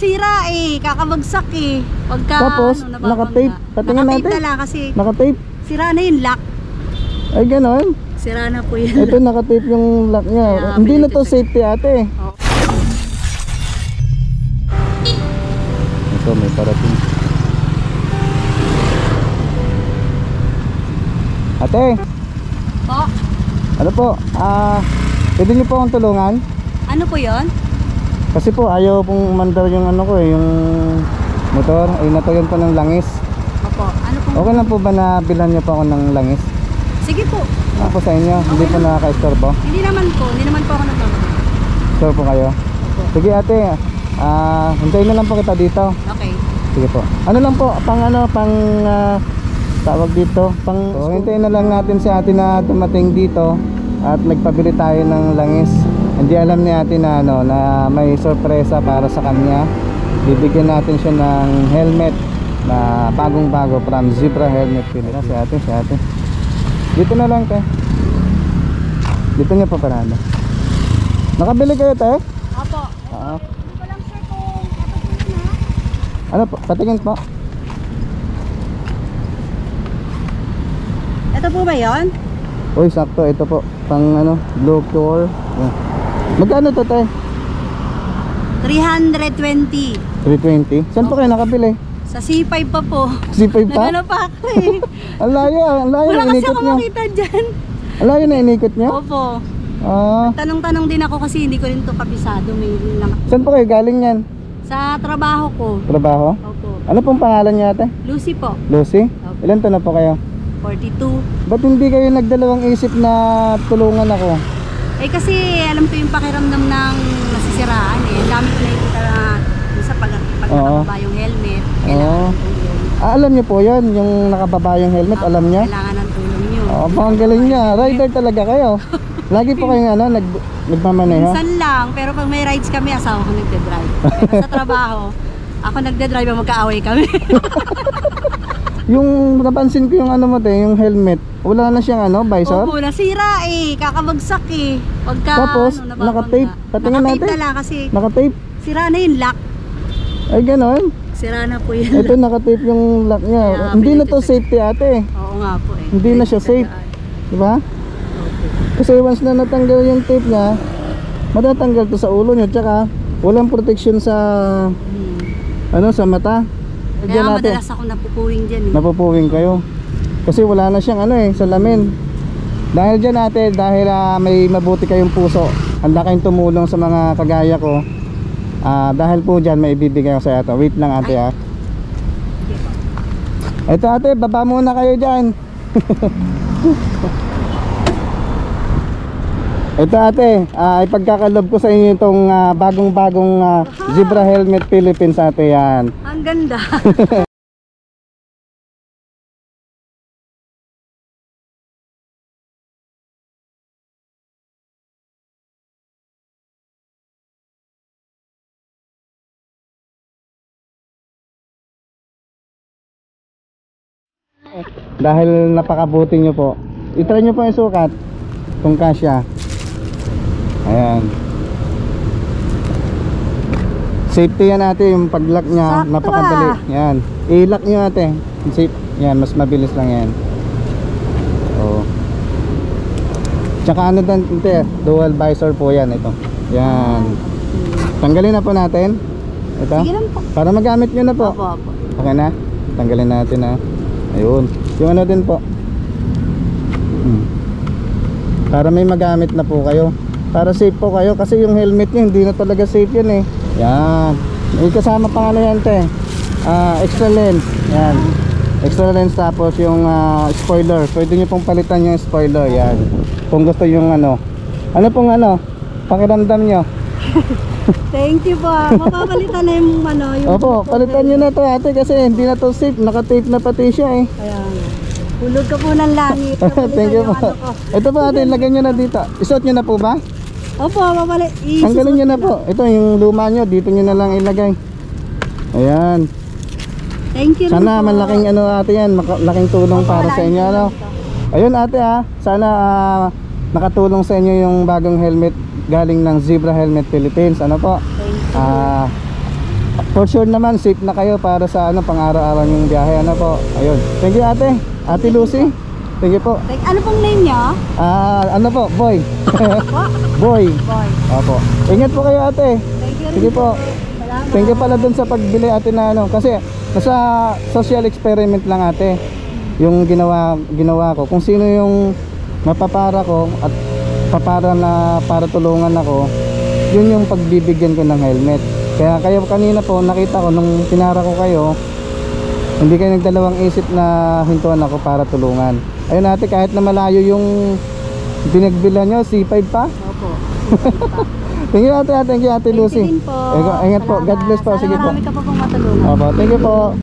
nasira eh, kakabagsak eh. Pagka Tapos, naka-tape. Patingin natin. Naka-tape na lang kasi Naka-tape. sira na yung lock. Ay, ganon. Sira na po yun. Ito, naka-tape yung lock niya. Kaya, Hindi na to safety ate. Oh. Ito, may parating. Ate, Po? ano po? Pwede niyo po akong tulungan? Ano po yun? Kasi po, ayaw pong mandar yung ano ko yung motor. Ay, natuyon po ng langis. Opo. Ano po? Okay lang po ba na bilhan niyo po ako ng langis? Sige po. Ano po sa inyo? Hindi po nakaka-istorbo? Hindi naman po ako nagmamahal. Sure po kayo? Opo. Sige ate, hintayin na lang po kita dito. Okay. Sige po. Ano lang po, tawag dito, so, hintayin na lang natin si ate na dumating dito at nagpabili tayo ng langis. Hindi alam ni ate na na may sorpresa para sa kanya. Bibigyan natin siya ng helmet na bagong-bago from Zebra Helmet Philippines. Si ate. Dito na lang te. Dito niya pa parada. Nakabili kayo te? Opo. Oo. Hindi ko lang sure kung ito po na. Ano po? Patingin po. Ito po ba yun? Uy, sakto. Ito po. Pang blue core. Yeah. Magkano to te? 320. 320? Saan po kayo nakabili? Sa C5 pa po. C5 pa? Nagano pa ako eh. Ang layo Wala na kasi inikot ako nyo. makita dyan. Ang layo na inikot nyo? Opo. Tanong-tanong din ako kasi hindi ko rin to kabisado. May lang. Saan po kayo galing yan? Sa trabaho ko. Trabaho? Opo. Ano pong pangalan nyo ate? Lucy po. Lucy? Opo. Ilan taon na po kayo? 42. Ba't hindi kayo nagdalawang isip na tulungan ako? Eh kasi alam ko yung pakiramdam ng nasisiraan eh. Ang dami ko nakikita na sa pag nakababa yung helmet. Kailangan ng tulong. Alam nyo po yun, yung nakababa yung helmet, alam nyo? Kailangan ng tulong nyo. Ang galing niya. Rider talaga kayo. Lagi po kayong nagmamaneho? Minsan lang, pero pag may rides kami, asawa ko nagde-drive. Pero sa trabaho, ako nagde-drive, magkaaway kami. Yung napansin ko yung yung helmet, wala na siyang visor? Opo, nasira eh, kakabagsak eh. Pagka Tapos, naka-tape. Patingin natin. Naka-tape na lang kasi Naka-tape. sira na yung lock. Ay, ganon. Sira na po yun. Ito, naka-tape yung lock niya. Kaya, Hindi na to safety ate. Oo nga po eh. Hindi na siya safe. Diba? Kasi once na natanggal yung tape niya, matatanggal to sa ulo niyo. Tsaka, walang protection sa sa mata. Kaya madalas ako napupuwing dyan eh. Napupuwing kayo. Kasi wala na siyang salamin. Dahil dyan ate, dahil may mabuti kayong puso, handa kayong tumulong sa mga kagaya ko. Dahil po dyan, may ibibigay ko sa ito. Wait lang ate ha. Ito ate, baba muna kayo dyan. Ito ate, ipagkakalob ko sa inyo itong bagong-bagong Zebra Helmet Philippines ate yan. Ang ganda. Dahil napakabuti nyo po, itry nyo po yung sukat kung kasya. Ayan. Safety yan ate, yung pag-lock nya. Sakto Napakadali. Yan. I-lock nyo ate. Safe. Yan, mas mabilis lang yan. Tsaka ate, dual visor po yan ito. Yan. Tanggalin na po natin. Ito. Sige lang po. Para magamit nyo na po. Opo, opo. Okay na? Tanggalin natin na. Ayun. Yung din po. Para may magamit na po kayo. Para safe po kayo. Kasi yung helmet nyo, hindi na talaga safe yun eh. Yan. May kasama pa yan te. Extra lens. Yan. Extra lens tapos yung spoiler. Pwede nyo pong palitan yung spoiler. Yan. Kung gusto yung ano pong pakiramdam nyo. Thank you po. Mapapalitan na yung yung Opo, palitan nyo na to ate kasi hindi na to safe. Naka-tape na pati siya eh. Kaya hulog ka po ng langit. Thank you po. Ito po ate, lagyan nyo na dito. Isuot nyo na po ba? Opo, Tanggalin nyo na po. Ito yung luma nyo, dito nyo na lang ilagay. Ayan. Thank you. Sana malaking ate yan, malaking tulong para sa inyo Ayun ate sana nakatulong sa inyo yung bagong helmet galing ng Zebra Helmet Philippines. Ano po? For sure naman, safe na kayo para sa ano, pang-araw-araw yung biyahe. Ano po? Ayun. Thank you ate. Ate Lucy. Thank you po. Like, ano pong name niyo? Ano po? Boy. Po? Boy. Boy. Opo. Ingat po kayo ate. Thank you rin Sige po. Salamat. Thank you pala dun sa pagbili ate na ano. Kasi nasa social experiment lang ate. Yung ginawa ko. Kung sino yung mapapara ko at papara na para tulungan ako, yun yung pagbibigyan ko ng helmet. Kaya kayo kanina po nakita ko nung pinara ko kayo, hindi kayo nagdalawang isip na hintuan ako para tulungan. Ayun ate, kahit na malayo yung binagbilan nyo, C5 pa. Opo. Thank you ate, thank you ate Lucy. Thank you din po. Ingat po, God bless po. Sana Sige po. marami ka pa pong matulungan. Opo, thank you po.